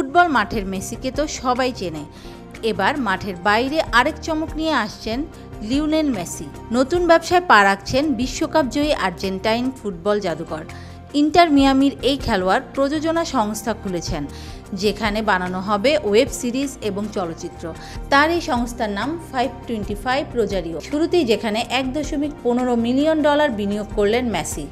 Football মাঠের মেসিকে তো সবাই চেনে, এবার মাঠের বাইরে আরেক চমক নিয়ে আসছেন লিওনেল মেসি। নতুন ব্যবসায় পা রাখছেন বিশ্বকাপ জয়ী আর্জেন্টাইন ফুটবল জাদুকর। ইন্টার মিয়ামির এই খেলোয়াড় প্রযোজনা সংস্থা খুলেছেন, যেখানে বানানো হবে ওয়েব সিরিজ এবং চলচ্চিত্র। তার এই সংস্থার নাম 525 রোজারিও। শুরুতেই যেখানে $1.15 মিলিয়ন বিনিয়োগ করলেন মেসি।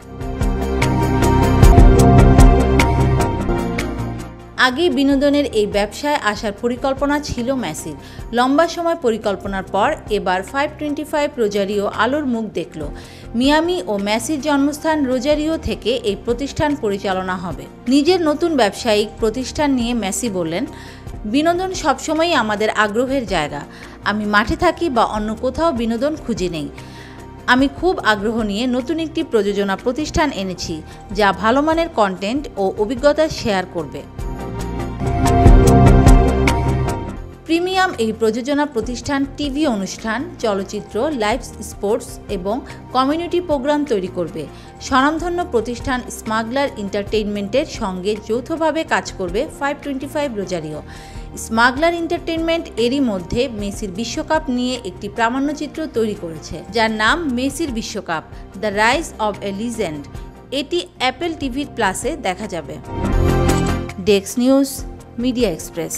আগেই বিনোদনের এই ব্যবসায় আসার পরিকল্পনা ছিল মেসির। লম্বা সময় পরিকল্পনার পর এবার 525 রোজারিও আলোর মুখ দেখল। মিয়ামি ও মেসির জন্মস্থান রোজারিও থেকে এই প্রতিষ্ঠান পরিচালনা হবে। নিজের নতুন ব্যবসায়িক প্রতিষ্ঠান নিয়ে মেসি বললেন, বিনোদন সবসময়ই আমাদের আগ্রহের জায়গা। আমি মাঠে থাকি বা অন্য কোথাও বিনোদন খুঁজে নেই। আমি খুব আগ্রহ নিয়ে নতুন একটি প্রযোজনা প্রতিষ্ঠান এনেছি, যা ভালো মানের কন্টেন্ট ও অভিজ্ঞতা শেয়ার করবে। প্রিমিয়াম এই প্রযোজনা প্রতিষ্ঠান টিভি অনুষ্ঠান, চলচ্চিত্র, লাইভ স্পোর্টস এবং কমিউনিটি প্রোগ্রাম তৈরি করবে। স্বনামধন্য প্রতিষ্ঠান স্মাগলার এন্টারটেইনমেন্টের সঙ্গে যৌথভাবে কাজ করবে 525 রোজারিও। স্মাগলার এন্টারটেইনমেন্ট এরই মধ্যে মেসির বিশ্বকাপ নিয়ে একটি প্রামাণ্যচিত্র তৈরি করেছে, যার নাম মেসির বিশ্বকাপ, the rise of a legend. এটি অ্যাপল টিভি প্লাসে দেখা যাবে। Desk news, media express.